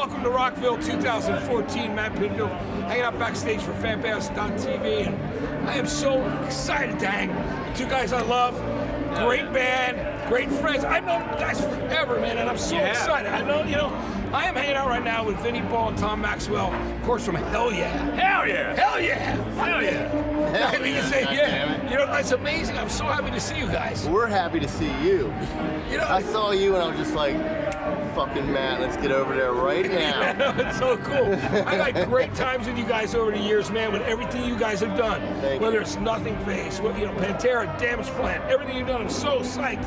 welcome to Rockville 2014. Matt Pinfield hanging out backstage for fanbass.tv, and I am so excited to hang with two guys I love. Great band, great friends. I've known you guys forever, man, and I'm so excited. I know, I am hanging out right now with Vinnie Ball and Tom Maxwell, of course, from Hell Yeah. Hell yeah! Hell Yeah! Hell Yeah! I mean, you say, yeah. That's amazing. I'm so happy to see you guys. We're happy to see you. I saw you and I was just like, fucking Matt, let's get over there right now. It's so cool. I've had great times with you guys over the years, man, with everything you guys have done. Whether it's Nothing Face, Pantera, Damage Plan, everything you've done. I'm so psyched,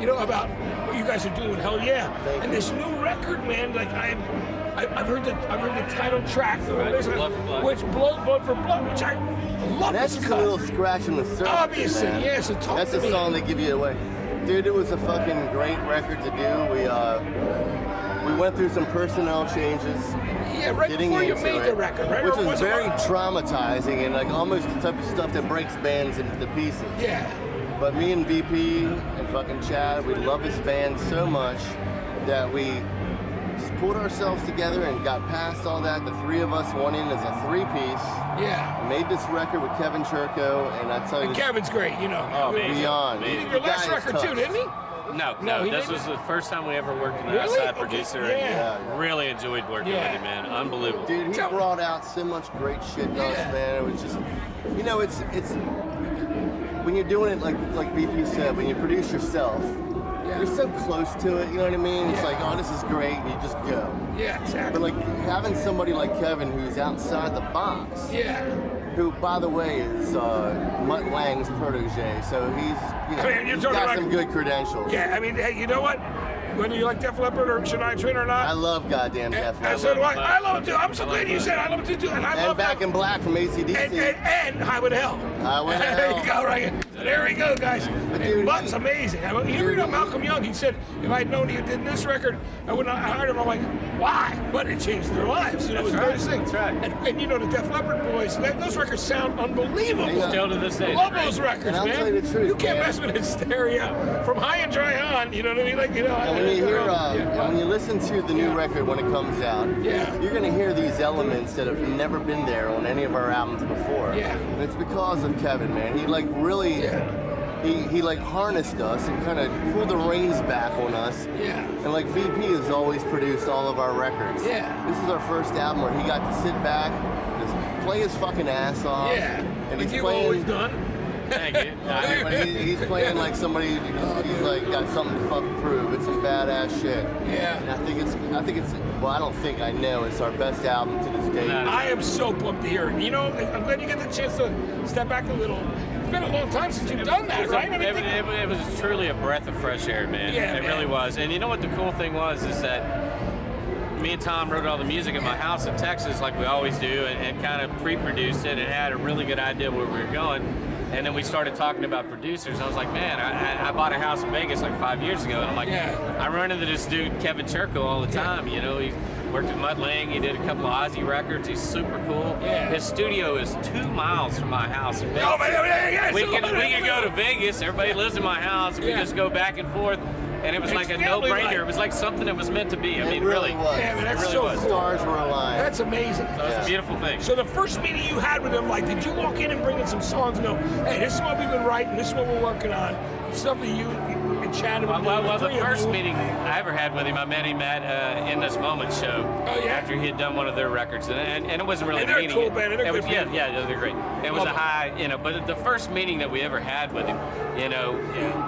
about what you guys are doing with Hell Yeah. And this new record, man, like I've heard the title track, which Blood for Blood, which I love. That's just a little scratch in the surface. Obviously, man. yeah. So talk That's to a me. song they give you away. Dude, it was a fucking great record to do. We went through some personnel changes. Yeah, right before you made the record, right? Which was very traumatizing and like almost the type of stuff that breaks bands into pieces. Yeah. But me and VP and fucking Chad, we love this band so much that we just pulled ourselves together and got past all that. The three of us went in as a three-piece. Yeah. Made this record with Kevin Churko, and I tell you, Kevin's great, Oh, beyond. He did your last record too, didn't he? No, this was the first time we ever worked with an outside producer. Yeah. And really enjoyed working with him, man. Unbelievable. Dude, he brought out so much great shit to us, man. It was just, it's when you're doing it like VP said, when you produce yourself, you're so close to it, you know what I mean? It's like, oh, this is great, and you just go. Yeah, exactly. But like having somebody like Kevin who's outside the box. Yeah. Who, by the way, is Mutt Lange's protege, so he's got some good credentials. Yeah, I mean, hey, you know what? Whether you like Def Leppard or Shania Twain or not, I love goddamn Def Leppard. So do I. I love it too. I'm so glad you said I love it too. And I love Back in Black from AC/DC. And Highway to Hell. Highway to Hell. There you go, right? There we go, guys. Dude, Mutt's amazing. You read about Malcolm Young, he said, if I'd known he did this record, I would not have hired him. I'm like, why? But it changed their lives. It was the greatest thing. That's right. And the Def Leppard boys, those records sound unbelievable. Still to this day. I love those records, and I'll man. tell you the truth, you can't man. mess with Hysteria from High and Dry on. You know what I mean? And when you hear, when you listen to the new record when it comes out, you're gonna hear these elements that have never been there on any of our albums before. Yeah. And it's because of Kevin, man. He really, he harnessed us and kind of pulled the reins back on us. Yeah. And like VP has always produced all of our records. Yeah. This is our first album where he got to sit back, just play his fucking ass off. Yeah. And Like he's you've playing. always done. Thank you. But he's playing like somebody he's like got something to fucking prove. It's some badass shit. Yeah. And I think it's well, I don't think, I know it's our best album to this day. I am so pumped to hear it. I'm glad you get the chance to step back a little. It's been a long time since you've done that, right? It was truly a breath of fresh air, man. Yeah, it really was. And you know what the cool thing was is that me and Tom wrote all the music in my house in Texas like we always do and kind of pre-produced it and had a really good idea where we were going. And then we started talking about producers. I was like, man, I bought a house in Vegas like 5 years ago. And I'm like, I run into this dude, Kevin Churko, all the time. He worked with Mutt Lange. He did a couple of Ozzy records. He's super cool. Yeah. His studio is 2 miles from my house in Vegas. Oh, man, we can go to Vegas. Everybody lives in my house. And we just go back and forth. And it was like a no-brainer. It was like something that was meant to be. I mean, really. Was. Yeah, man, that's really so was. cool. Stars were aligned. That's amazing. So it's a beautiful thing. So the first meeting you had with him, did you walk in and bring in some songs and go, hey, this is what we've been writing, this is what we're working on, stuff that you and Chad have been doing? Well, the first meeting I ever had with him, I met him at In This Moment show after he had done one of their records, and it wasn't really they're a meeting. Cool band. They're good people. Yeah, they're great. It was a high, but the first meeting that we ever had with him,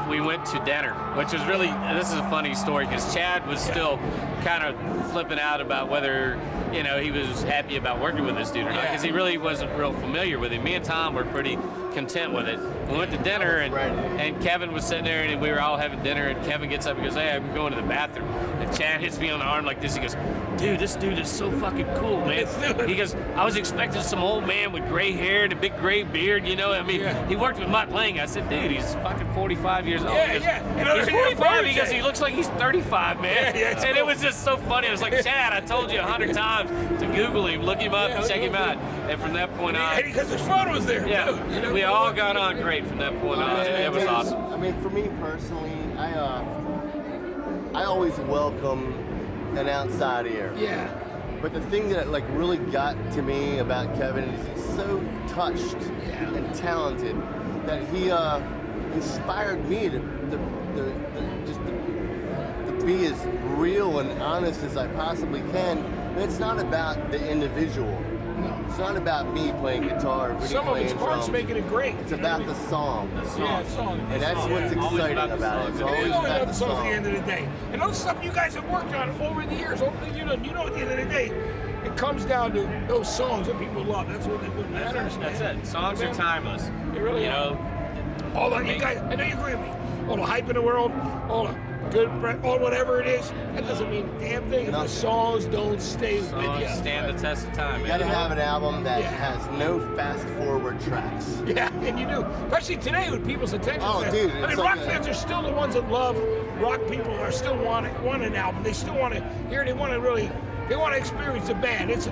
we went to dinner, which was really, this is a funny story because Chad was still kind of flipping out about whether he was happy about working with this dude or not, because he really wasn't real familiar with him. Me and Tom were pretty content with it. We went to dinner, and Kevin was sitting there, and we were all having dinner, and Kevin gets up and goes, hey, I'm going to the bathroom. And Chad hits me on the arm like this. He goes, dude, this dude is so fucking cool, man. He goes, I was expecting some old man with gray hair and a big gray beard, he worked with Mutt Lange. I said, dude, he's fucking 45 years old. He's 45. He goes, he looks like he's 35, man. And it was just so funny. I was like, Chad, I told you 100 times to Google him, look him up, and check him out. And from that point on, because his photos there. Yeah, we all got on great from that point on. It was awesome. I mean, for me personally, I always welcome an outside ear. Yeah. But the thing that like really got to me about Kevin is he's so touched and talented that he inspired me to be as real and honest as I possibly can. And it's not about the individual. It's not about me playing guitar. Or Some of its parts making it great. It's about the song. Yeah, song. And that's what's exciting about it. It's always about the songs song. at the end of the day. And those stuff you guys have worked on over the years. You know, at the end of the day, it comes down to those songs that people love. That's what matters. That's it. Songs are timeless. They really are. All the, you guys, I know you agree with me. All the hype in the world, all the good, all whatever it is, that doesn't mean a damn thing if the songs don't stay with you. Stand the test of time. You gotta have an album that has no fast forward tracks. Yeah, and you do. Especially today with people's attention. Oh, dude. I mean, rock fans are still the ones that love rock. People are still want an album. They still want to hear. They want to experience the band. It's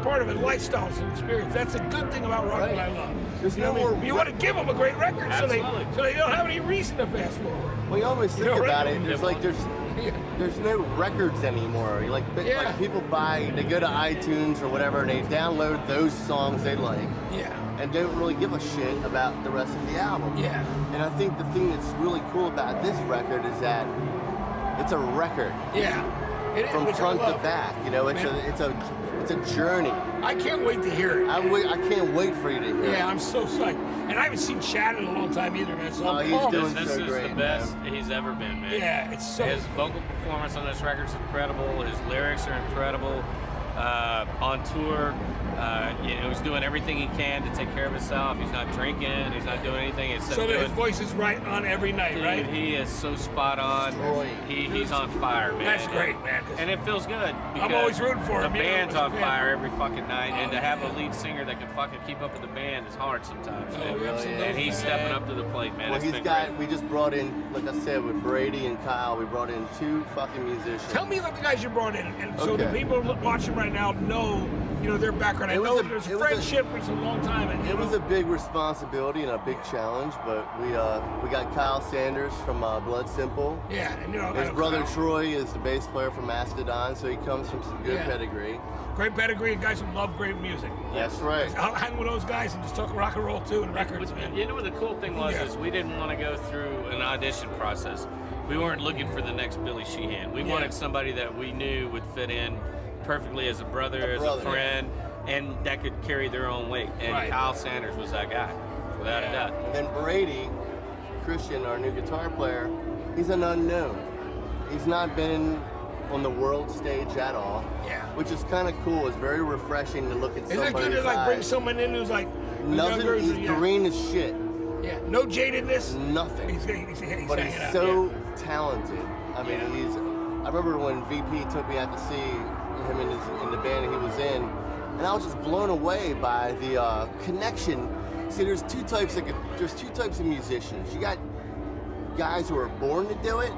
part of a lifestyle. It's an experience. That's a good thing about rock that I love. There's no more. You want to give them a great record, so they don't have any reason to fast forward. Well, you always think about it. There's no records anymore. Like people they go to iTunes or whatever, and they download those songs they like. Yeah. And don't really give a shit about the rest of the album. Yeah. And I think the thing that's really cool about this record is that it's a record. Yeah. From front to back, you know, it's a journey. I can't wait to hear it. I can't wait for you to hear it. Yeah, I'm so psyched. And I haven't seen Chad in a long time either, man. So I'm he's doing This so is great, the best he's ever been, man. Yeah, it's so. His vocal performance on this record is incredible. His lyrics are incredible. On tour, he's doing everything he can to take care of himself. He's not drinking. He's not doing anything except so that his voice is right on every night, Dude, right? He is so spot on. He's on fire, man. That's great, man. And it feels good. I'm always rooting for him. The band's on fire every fucking night, and to have a lead singer that can fucking keep up with the band is hard sometimes. And he's stepping up to the plate, man. Well, we just brought in, like I said, with Brady and Kyle, we brought in 2 fucking musicians. Tell me about the guys you brought in, and so the people watching right now know, their background. I know there's a friendship for a long time. And, it was a big responsibility and a big challenge, but we got Kyle Sanders from Blood Simple. Yeah, and his brother Troy is the bass player from Mastodon, so he comes from some good pedigree. Great pedigree, and guys who love great music. That's right. I'll hang with those guys and just talk rock and roll too and records, man. You know what the cool thing was is we didn't want to go through an audition process. We weren't looking for the next Billy Sheehan. We wanted somebody that we knew would fit in perfectly as a brother, as a friend, and that could carry their own weight. And Kyle Sanders was that guy, without a doubt. And then Brady, Christian, our new guitar player, he's an unknown. He's not been on the world stage at all, which is kind of cool. It's very refreshing to look at somebody's eyes. Is it good to bring someone in who's like nothing? He's green as shit. Yeah, no jadedness. Nothing. But he's so talented. I mean, I remember when VP took me out to see him in the band he was in, and I was just blown away by the connection. See, there's two types of musicians. You got guys who are born to do it,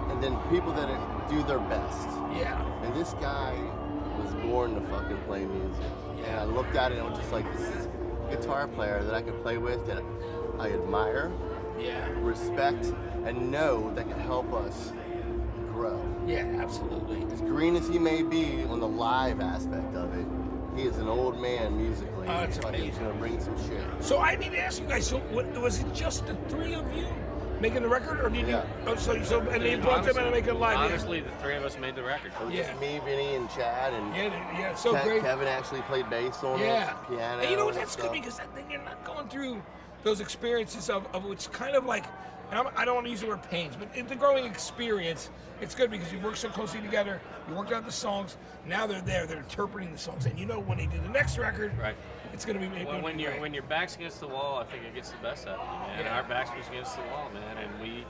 and then people that do their best. Yeah. And this guy was born to fucking play music. And I looked at it and I was just like, this is a guitar player that I could play with, that I admire, respect, and know that can help us grow. Yeah, absolutely. As green as he may be on the live aspect of it, he is an old man musically. Oh, it's but amazing. he's gonna bring some shit. So I need to ask you guys, so was it just the 3 of you making the record, or did you? Oh, so and you brought them in to make it live. Honestly, the 3 of us made the record. It was just me, Vinny, and Chad, and so great. Kevin actually played bass on it, piano. And you know what? That's good because then you're not going through those experiences of which kind of like, and I don't want to use the word pains, but in the growing experience, it's good because you work so closely together. You worked out the songs. Now they're interpreting the songs, and when they do the next record, it's going to be. Well, when your back's against the wall, I think it gets the best out of you, man. And our backs was against the wall, man, and we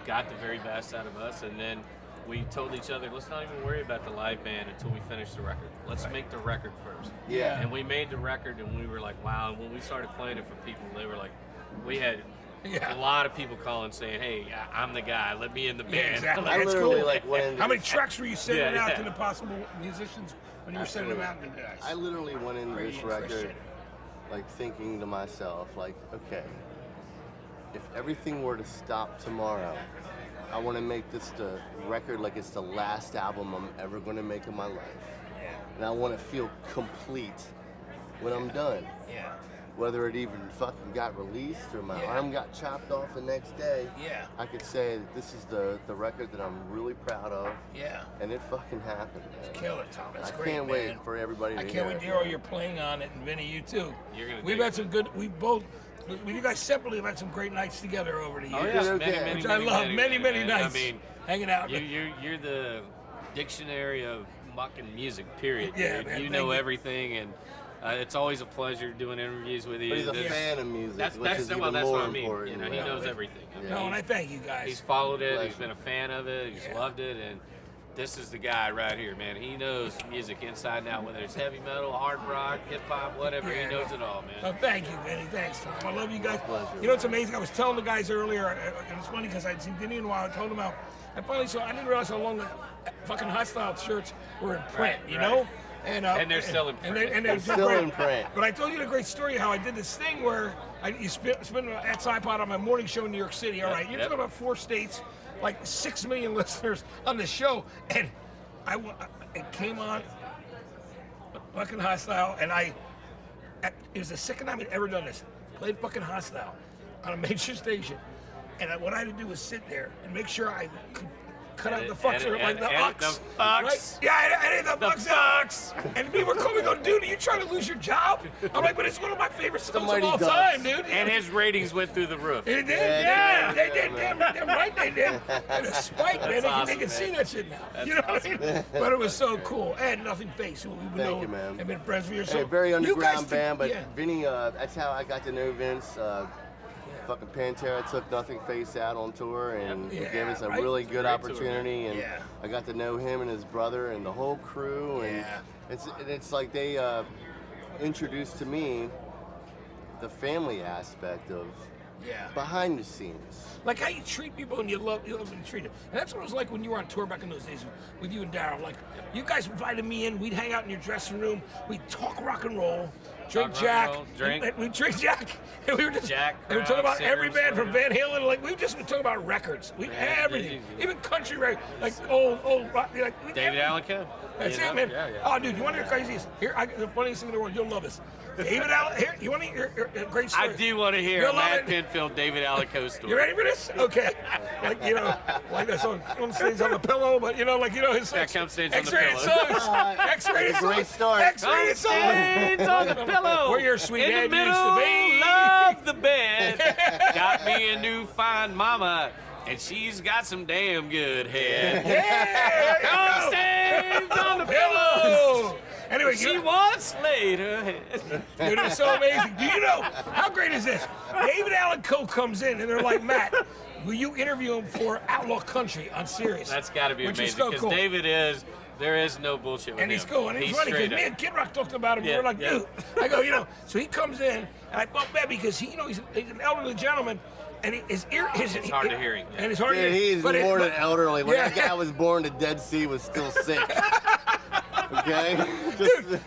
got the very best out of us. And then we told each other, let's not even worry about the live band until we finish the record. Let's make the record first. Yeah. And we made the record, and we were like, wow. And when we started playing it for people, they were like, we had a lot of people calling saying, hey, I'm the guy. Let me in the band. Yeah, exactly. I literally went into How many tracks were you sending out to the possible musicians when you were sending them out to the guys? I literally went into this record like thinking to myself, like, okay, if everything were to stop tomorrow, I want to make this the record like it's the last album I'm ever going to make in my life. and I want to feel complete when I'm done. Yeah. Whether it even fucking got released or my arm got chopped off the next day, I could say that this is the record that I'm really proud of. Yeah. And it fucking happened, man. It's killer, Tom. It's great, can't wait for everybody to I hear can't wait to hear all you're playing on it, and Vinny, you too. We've had some good. We both. You guys separately have had some great nights together over the years. Oh, yeah. Which I love. Many nights. I mean, hanging out. You're the dictionary of mucking music. Period. Yeah, dude. man, you know everything, and it's always a pleasure doing interviews with you. But he's a fan of music, which is even that's more what I mean. important. You know, he knows everything. No, and I thank you guys. He's followed it. He's been a fan of it. He's loved it, and this is the guy right here, man. He knows music inside and out, whether it's heavy metal, hard rock, hip hop, whatever. He knows it all, man. Oh, thank you, Vinny. Thanks, Tom. I love you guys. You know what's amazing? I was telling the guys earlier, and it's funny because I'd seen Vinny in a while. I told him how. I finally saw. I didn't realize how long the fucking Hostile shirts were in print. You know. And they're still in print. And they're still in print. But I told you the great story how I did this thing where you spent at iPod on my morning show in New York City. All right, you're talking about 4 states, like 6 million listeners on the show, and it came on fucking Hostile, and it was the second time I'd ever done this. Played fucking Hostile on a major station, and what I had to do was sit there and make sure I could cut out the fucks, like the ucks. Right? Yeah, I edit the fucks out. And people were calling me, going, dude, are you trying to lose your job? I'm like, but it's one of my favorite songs of all time, dude. And his ratings went through the roof. It did, yeah. They did, damn right they did. And a spike, man. They can see that shit now. You know what I mean? But it was so cool. And Nothing Face, who we've known and been friends for years. Hey, very underground band, but Vinny, that's how I got to know Vince. Fucking Pantera took Nothing Face out on tour and gave us a really good opportunity, and I got to know him and his brother and the whole crew, and it's like they introduced to me the family aspect of behind the scenes. Like how you treat people and you love to treat them. And that's what it was like when you were on tour back in those days with you and Daryl. Like, you guys invited me in, we'd hang out in your dressing room, we'd talk rock and roll, drink Jack. We'd drink Jack. And we were just and we talk about every band from Van Halen. Like, we just would talk about records. Everything. Even country records. Like old rock. Like, David Allen Coe. That's it, man. Oh, dude, you want to hear craziest? Here, the funniest thing in the world. You'll love this. David Allen, here, you want to hear a great story? I do want to hear Matt Pinfield, David Allen Coe story. You ready for this? Okay. Like, like that song, Come Stains on the Pillow, but his Come Stains on the X-rated Pillow. songs. X-rated songs. Great start. X-rated songs. Stains on the pillow. Where your sweet in head the middle used to be. of the bed. Got me a new fine mama, and she's got some damn good head. Yeah, Come Stains on the pillow. Anyway, she once laid her head. Dude, it's so amazing. Do you know, how great is this? David Allen Coe comes in, and they're like, Matt, will you interview him for Outlaw Country on Sirius? That's got to be Which amazing, is so because cool. David there is no bullshit with him. And he's cool, and he's funny, because me and Kid Rock talked about him, and we're like, dude. I go, so he comes in, and I felt bad because he's an elderly gentleman, and his ear, it's hard to hear him. And it's hard to hear. He's more than elderly. When that guy was born, the Dead Sea was still sick. Okay? Dude,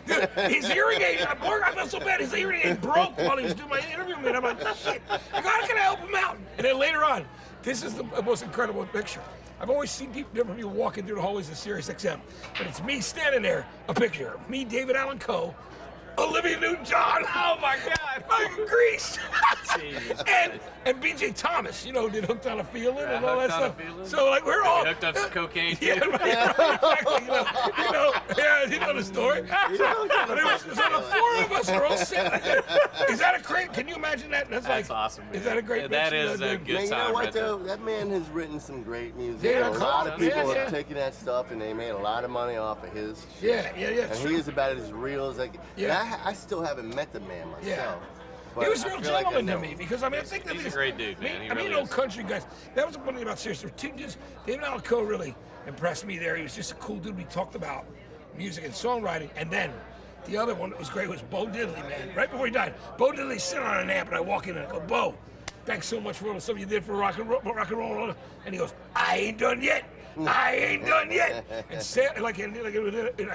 his hearing aid, I felt so bad, his hearing aid broke while he was doing my interview with me, and I'm like, shit, I gotta help him out. And then later on, this is the most incredible picture. I've always seen different people walking through the hallways of Sirius XM, but it's me standing there, a picture of me, David Allen Coe, Olivia Newton-John. Oh my God! Fucking Grease. and B.J. Thomas, did Hooked on a Feeling and all that stuff. So like we're all hooked on some cocaine too. Yeah, exactly. You know the story. So the 4 of us are all sitting there. Is that a great? Can you imagine that? That's awesome. Man. Is that a great? That is a good time. You know what right though? That man has written some great music. Yeah, a lot of people yeah. have taken that stuff and they made a lot of money off of his shit. Yeah. And he is about as real as I can. Yeah. I still haven't met the man myself. Yeah. But He was a real gentleman like to me because I think that he's a great dude, man. He really old is. country guys. That was the one thing about Sirius. There were 2 dudes. David Allen Coe really impressed me there. He was just a cool dude. We talked about music and songwriting, and then the other one that was great was Bo Diddley, man. Right before he died, Bo Diddley sitting on an amp, and I walk in and I go, Bo, thanks so much for all the stuff you did for rock and roll. And he goes, I ain't done yet. I ain't done yet. And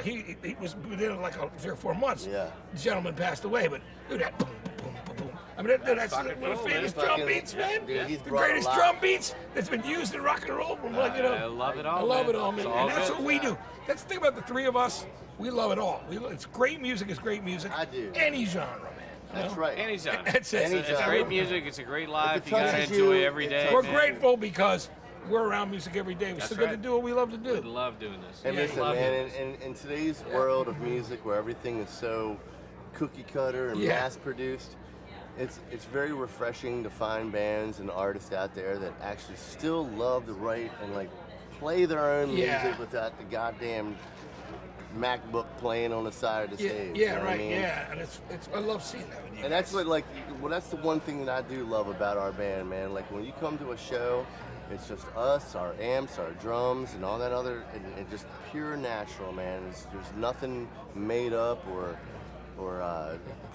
he was within like 3 or 4 months. Yeah. The gentleman passed away, but dude, that boom, boom, boom, boom. mean, that's fucking one of the cool, famous man. drum beats, man. Dude, he's The brought a greatest lot. drum beats that's been used in rock and roll. From like, I love it all. I love man. it all, man. It's all And that's good. what we do. That's the thing about the three of us. We love it all. It's great music. It's great music. I do. Any genre, man. you That's know? right. Any genre. That's it. Any It's genre. great music. It's a great life. If it You gotta touches enjoy you, it every it day. touches We're man. grateful because we're around music every day. We That's still get to right. do what we love to We do. love doing this. And Yeah, listen, love man, it. in today's world of music where everything is so cookie cutter and Yeah. mass produced, it's very refreshing to find bands and artists out there that actually still love to write and like play their own Yeah. music without the goddamn MacBook playing on the side of the Yeah, stage. yeah, you know what right, I mean? yeah, and it's I love seeing that. When you And that's guys- what that's the one thing that I do love about our band, man. Like when you come to a show, it's just us, our amps, our drums, and all that other, and just pure natural, man. There's nothing made up or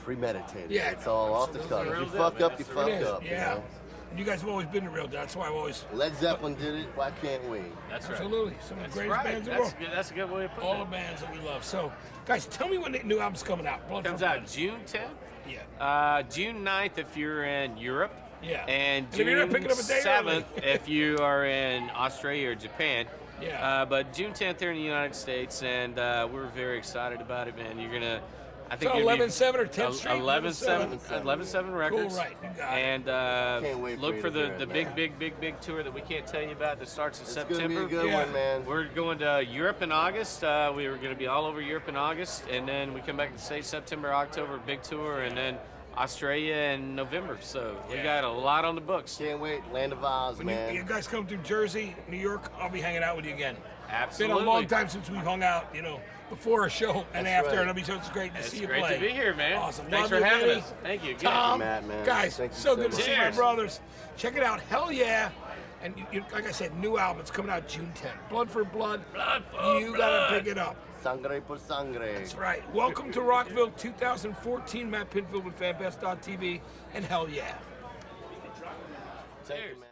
premeditated. Yeah, It's all off the absolutely. cuff. If Real you deal, fuck man. up, you That's the fuck It is, up. You yeah. know? And you guys have always been the real deal. That's why I've always Led Zeppelin did it. Why can't we? That's right. absolutely some of the That's greatest right. bands in the That's world. good. That's a good way of putting All the it. bands that we love. So, guys, tell me when the new album's coming out. Blood Comes for out Blood. June 10th. Yeah. June 9th if you're in Europe. Yeah. And And if you're not June picking up a day 7th early. if you are in Australia or Japan. Yeah. But June 10th here in the United States, and we're very excited about it, man. You're gonna, I think So you'll be- 11/7 or 10th Street? 11/7 11/7 Records. Cool, right. You got it. And Can't wait for look you for to hear the it, big tour that we can't tell you about that starts in It's September. gonna be a good Yeah. one, man. We're going to Europe in August. We were going to be all over Europe in August, and then we come back to the States September, October, big tour, and then Australia in November. So we Yeah. got a lot on the books. Can't wait. Land of Oz, When man. you guys come through Jersey, New York, I'll be hanging out with you again. Absolutely. It's been a long time since we've hung out, before a show and That's after, right. and it'll be so great to It's see you great play. to be here, man. Awesome. Thanks Love for you, having Vinny. us. Thank you. Good. Tom, Matt, man. guys, Thank you so so good to much. see my Cheers. brothers. Check it out, Hell Yeah. And like I said, new album. It's coming out June 10th. Blood for Blood. Blood for You Blood. gotta pick it up. Sangre por sangre. That's right. Welcome to Rockville 2014. Matt Pinfield with FanFest.tv and Hell Yeah. Thank you, Cheers. man.